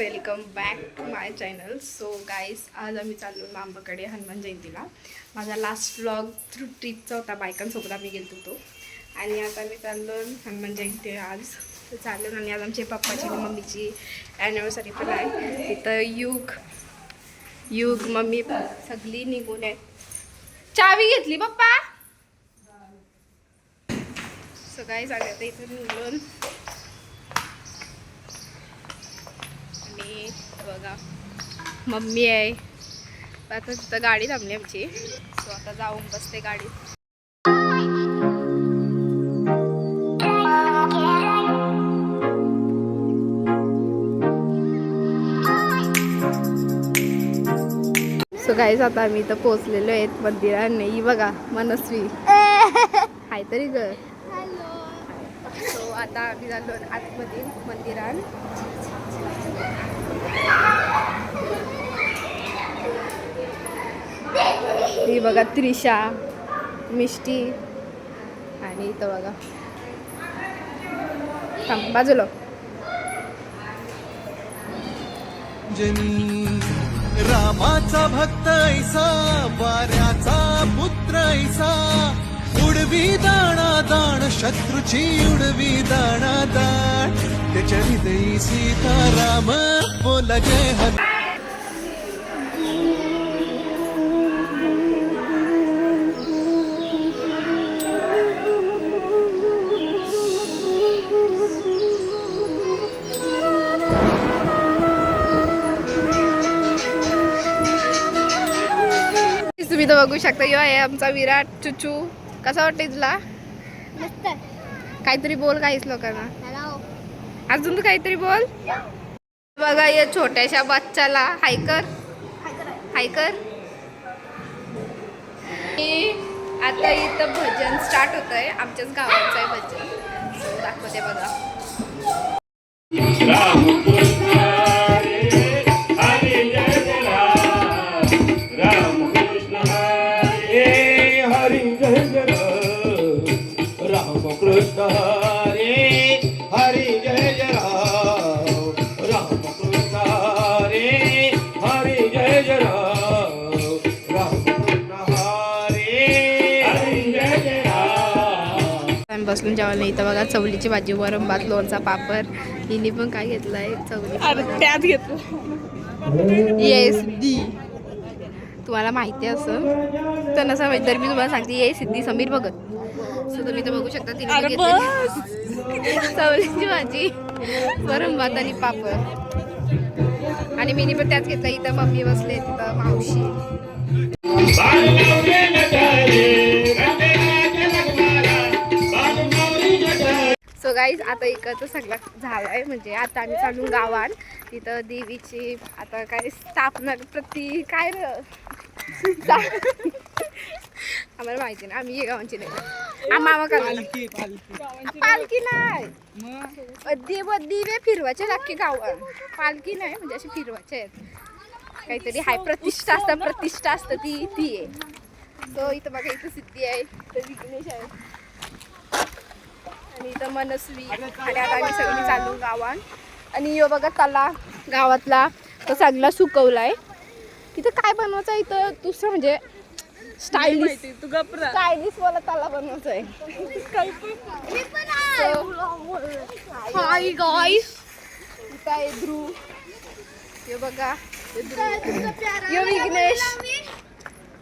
Welcome back to my channel. So guys, आज आम्ही चाललो मांबाकडे हनुमान जयंतीला. माझा लास्ट व्लॉग थ्रू ट्रिपचा होता, बायकांसोबत आम्ही गेलो होतो. आणि आता मी चाललो हनुमान जयंती आज चाललो. आणि आज आमच्या पप्पाची आणि मम्मीची ॲनिव्हर्सरी पण आहे. तिथं युग मम्मी सगळी निघून आहे. चावी घेतली पप्पा. सो गाईज आले आता इथं निघून. आणि बघा मम्मी आहे. आता तिथं गाडी थांबली आमची. सो आता जाऊन बसते गाडीत. सो गाईज आता आम्ही इथं पोचलेलो आहेत मंदिरात. नाही बघा मनस्वी हाय तरी ग. सो आता आम्ही झालो आतमध्ये मंदिरात. ही बघा त्रिशा, मिष्टी आणि इथं बघा थांब बाजूला. जनी रामाचा भक्त ऐसा, वाऱ्याचा पुत्र ऐसा, उडवी दाणा दाण शत्रूची उडवी दाणा दाण, त्याच्या हृदयी सीता राम बोला जय हनुमान. तुम्ही तर बघू शकता. यो आहे आमचा विराट चुचू. कसा वाटतंय तुला? काहीतरी बोल काहीच लोकांना. अजून तू काहीतरी बोल. बघा या छोट्याशा बच्चाला हाय कर, हाय कर. आता इथं भजन स्टार्ट होत आहे. आमच्याच गावाचं आहे भजन. दाखवते बघा. कृष्ण हरे हरि जय जय राम, राम कृष्ण हरे हरि जय जय राम, राम कृष्ण हरे हरि जय जय राम. आम्ही बसलून जेवायला. इथं बघा चवलीची भाजी, वरण भात, लोणचा, पापड. हिने पण काय घेतलंय? चवली त्यात घेतलं. ये सिद्धी, तुम्हाला माहिती असं तर नसं माहिती, तर मी तुम्हाला सांगते. ये सिद्धी समीर भगत. सो तुम्ही तर बघू शकता. तिने घेतली चवलीची भाजी, वरण भात आणि पापड. आणि मीनी पण त्याच घेतला. इथं मम्मी बसले, तिथं मावशी. सो गाईज, आता इकडचं सगळं झालंय. म्हणजे आता आम्ही चालू गावात. तिथं देवीची आता काय स्थापना काय आम्हाला माहिती नाही. आम्ही ये गावांची नाही. मामा पालखी नाही. दिवे फिरवायचे लागते गावात. पालखी नाही, म्हणजे अशी फिरवायचे आहेत. काहीतरी हाय प्रतिष्ठा असतं ती आहे. तो इथं बघा, इथं सिद्धी आहे, इथं विघ्नेश आहे आणि इथं मनस्वी. आणि आता आम्ही सगळी चालू गावात. आणि यो बघा तला गावातला तो सगळा सुकवलाय. तिथं काय बनवायचं इथं दुसरं म्हणजे स्टायलिश वाला तला बनवायचा आहे. हाय गाईस, इथं आहे ध्रुव. यो बघा, यो विघ्नेश,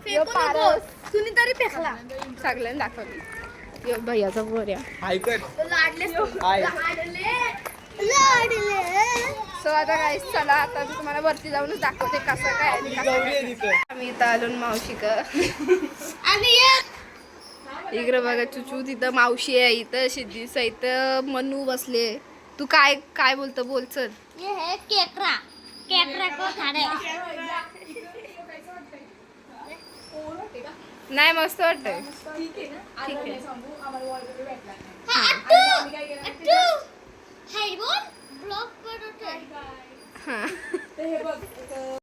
यो पारस. तुम्ही तरी फेकला सगळ्यांना दाखवली. यो भैयाचा पोऱ्या. सो आता काय, चला आता मी तुम्हाला वरती जाऊनच दाखवते कसं काय. आम्ही इथं आलो मावशी इकडं बघा चुचू. तिथं मावशी आहे, इथं सिद्धीस, इथं मनू बसले. तू काय काय बोलतो? बोल चल. केकरा को खाणे. नाही मस्त वाटतंय. ठीक आहे.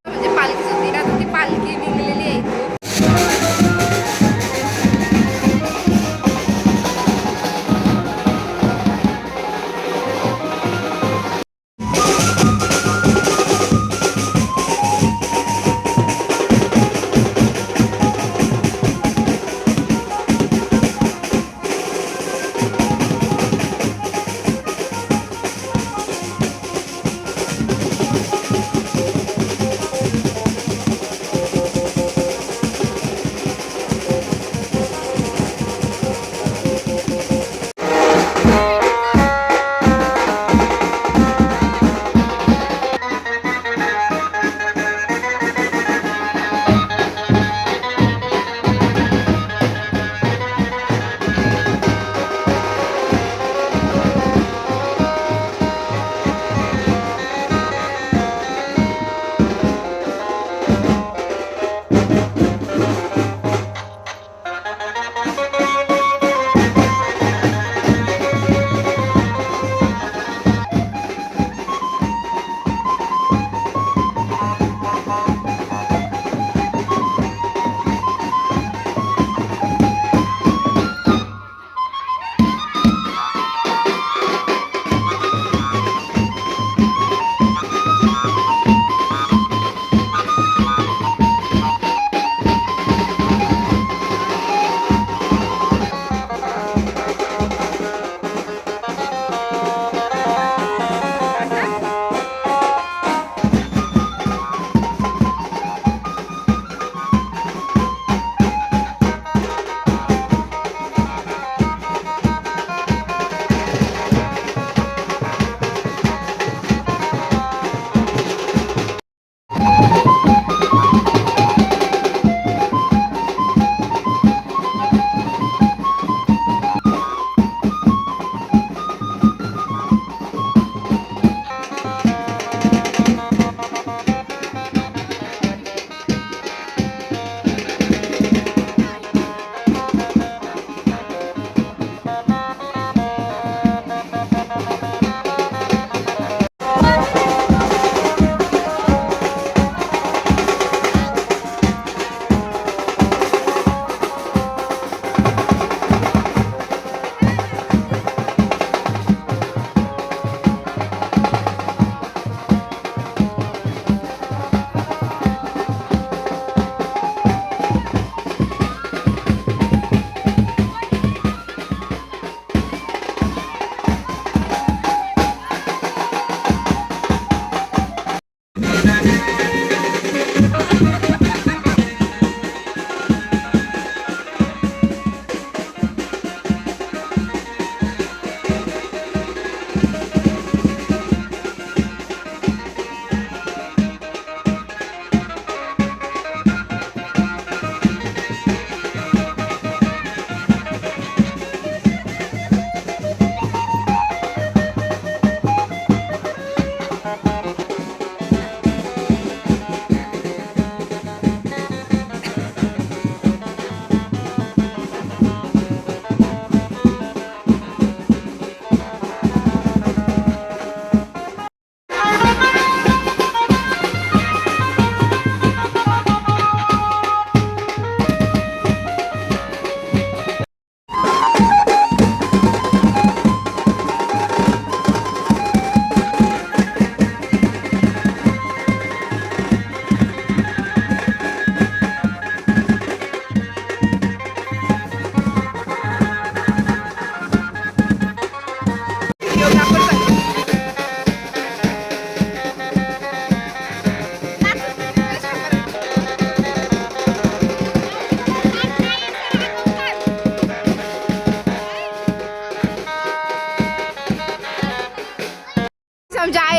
म्हणजे पालखी होती ना, ती पालखी निघलेली आहे.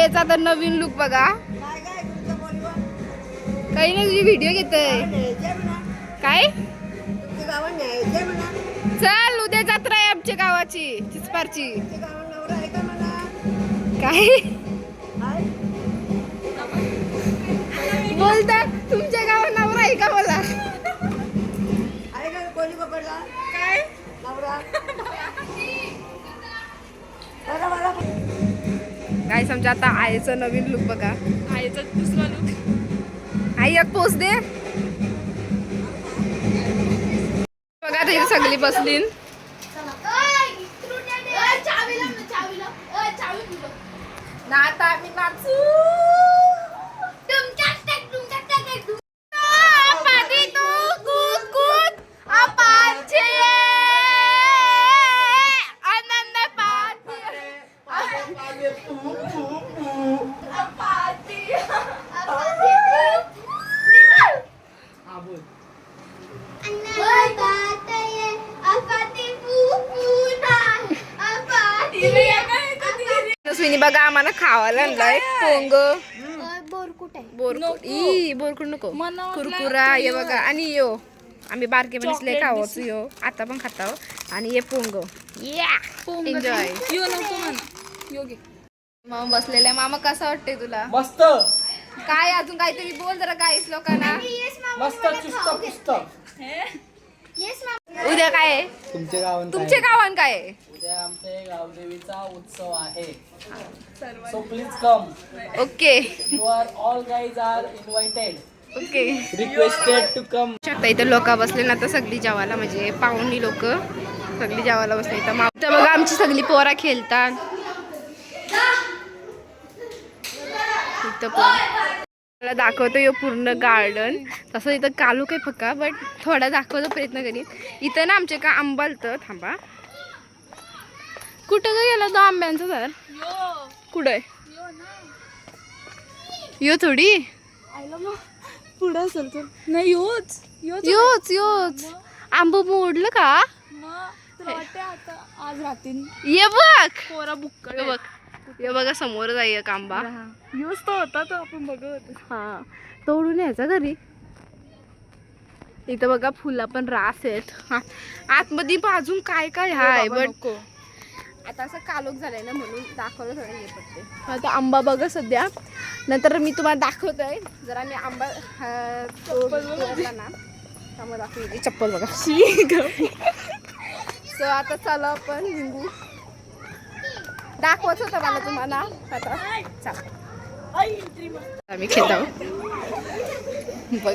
उद्याचा तर नवीन लुक बघा. काही नाही तुझी व्हिडिओ घेतोय काय. चल उद्या जत्रा आहे आमच्या गावाची चिचपारची. काय बोलता तुमच्या गावात नवरा आहे का मला. काय काय समजा आता आईचं नवीन लुक बघा. आईचा दुसरा लुक. आई एक पोच दे बघा. तिथे सगळी बसली ना. आता आम्ही नाचू. बघा आम्हाला खावायला आणलाय पोंग. बोरकुट नको कुरकुरा ये बघा. आणि यो आम्ही बारके बनसले खावच यो आता पण खाताव. आणि ये पोंग या एन्जॉय. मामा बसलेला. मामा कसा वाटतंय तुला. मस्त. काय अजून काहीतरी बोल जरा गाईस लोकांना. मस्त चुस्त पुस्त. उद्या काय आहे तुमच्या गावान काय आहे. उद्या आमच्या गावदेवीचा उत्सव आहे. So please come. Okay you are all guys are invited. Okay requested to come. शकता इथं लोक बसले ना. आता सगळी जेवायला म्हणजे पाहुणी लोक सगळी जेवायला बसले. इथं बघा आमची सगळी पोरा खेळतात. इथं पण मला दाखवतो यो पूर्ण गार्डन. तसं इथं कालू काही फक्का बट थोडा दाखवायचा प्रयत्न करीन. इथं ना आमच्या का आंबालतं. थांबा कुठं का गेला तो आंब्यांचा झाड. कुठं आहे यो थोडी पुढे असेल तर नाही योच योच योच आंब मोडलं का. आता आज रात्री ये बघ पोरा बुक्कड ये बघ ये बघा समोरच आहे एक आंबा. योच तो होता तो आपण बघत. हा तोडून यायचा घरी. इथं बघा फुला पण रास आहेत. आतमध्ये अजून काय काय हाय बट आता असं कालोख झालंय ना म्हणून दाखवलं थोडं हे पडते. आता आंबा बघा सध्या. नंतर मी तुम्हाला दाखवतोय जरा मी आंबा तोडला ना त्यामुळे दाखवते. चप्पल बघा. सो आता चला आपण लिंबू दाखवत होतं मला तुम्हाला. आता चला आम्ही खेळत आहोत. बघ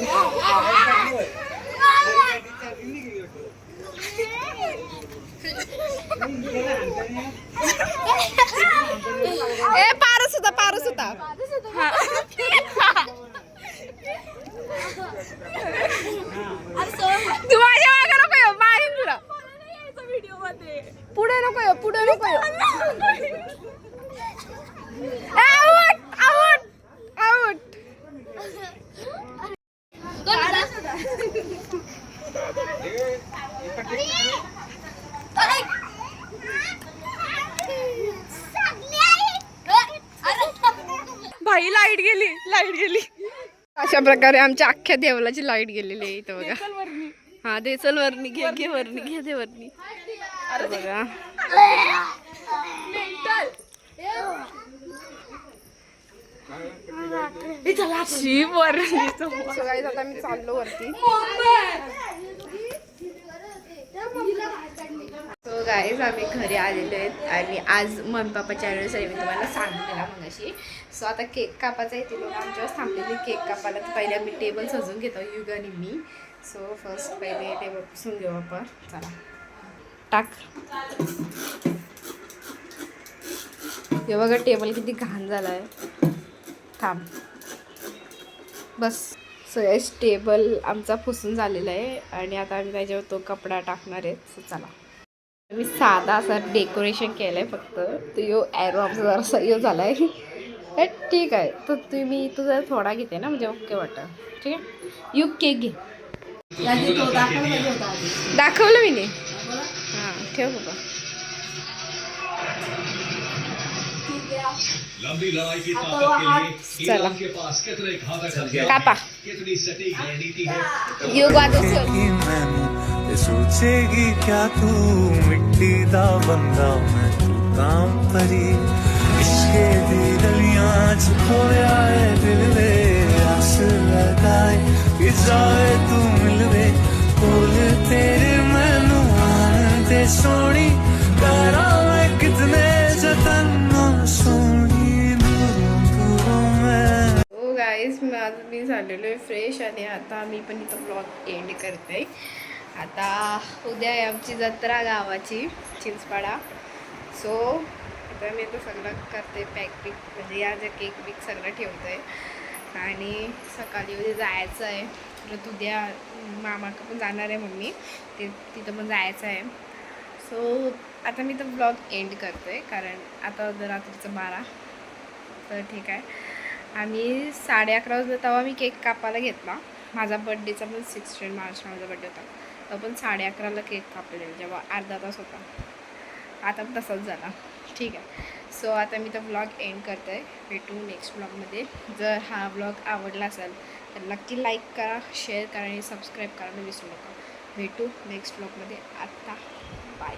ए पारस होता पारस होता. तू माझ्या मागे नको येऊ. मारीन तुला. पुढे नको येऊ. पुढे नको येऊ. Out out out. भाई लाईट गेली. अशा प्रकारे आमच्या अख्ख्या देवलाची लाईट गेलेली आहे इथं बघा. हा दे चल वरनी घे वरनी घे दे वरनी. बघा सगळ्यात आता मी चाललो वरती. सो गाईज आम्ही घरी आलेलो आहेत आणि आज मम्मी पप्पाच्या ॲनिव्हर्सरी मी तुम्हाला सांगितलेला मगाशी. सो आता केक कापायचा आहे. ते लोक आमच्यावर थांबलेली केक कापायला. तर पहिले आम्ही टेबल सजून घेतो युग आणि मी. सो फर्स्ट पहिले टेबल पुसून घेऊ आपण. चला टाक. हे बघा टेबल किती घाण झाला आहे. थांब बस. सो यस टेबल आमचा पुसून झालेला आहे आणि आता आम्ही त्याच्यावर तो कपडा टाकणार आहे. सो चला मी साधा असा डेकोरेशन केलं आहे फक्त. तो यो ॲरो आमचा जरासा यो झाला आहे. ठीक आहे. तर तुम्ही तो जरा थोडा घेते ना म्हणजे ओके वाटतं. ठीक आहे. यू केक घे. दाखवलं मी नाही. हां ठेव बाबा. लंबी लड़ाई की ताकत के लिए चला ईरान के पास कितने घातक हथियार कापा कितनी सटीक रणनीति है योग वाजव सर मैनू सोचेगी क्या तू मिट्टी दा बंदा मैं तू काम परी इश्के दी गलियां च खोया है दिल वे आस लगाए कि जाए तू मिलवे कोल तेरे मैनू आंदे सोनी करा मैं कितने जतन सोनी दूरों मैं हो गाईज मी झालेलो आहे फ्रेश आणि आता मी पण इथं ब्लॉग एंड करते. आता उद्या आहे आमची जत्रा गावाची चिंचपाडा. सो आता मी आता सगळं करते पॅक पिक म्हणजे या जे केक बिक सगळं ठेवतं आहे आणि सकाळी उद्या जायचं आहे. परत उद्या मामाकडं पण जाणार आहे मम्मी तिथं पण जायचं आहे. सो आता मी तर ब्लॉग एंड करते कारण आता रात्रीचं 12 तर ठीक आहे. आम्ही 11:30 वाजता तेव्हा मी केक कापायला घेतला. माझा बड्डेचा पण 16 मार्चला माझा बड्डे होता तो पण 11:30ला केक कापलेला जेव्हा अर्धा तास होता. आता पण तसाच झाला. ठीक आहे. सो आता मी तर ब्लॉग एंड करते आहे. भेटू नेक्स्ट ब्लॉगमध्ये. जर हा ब्लॉग आवडला असेल तर नक्की लाईक करा शेअर करा आणि सबस्क्राईब करायला विसरू नका. भेटू नेक्स्ट ब्लॉगमध्ये. आता बाय.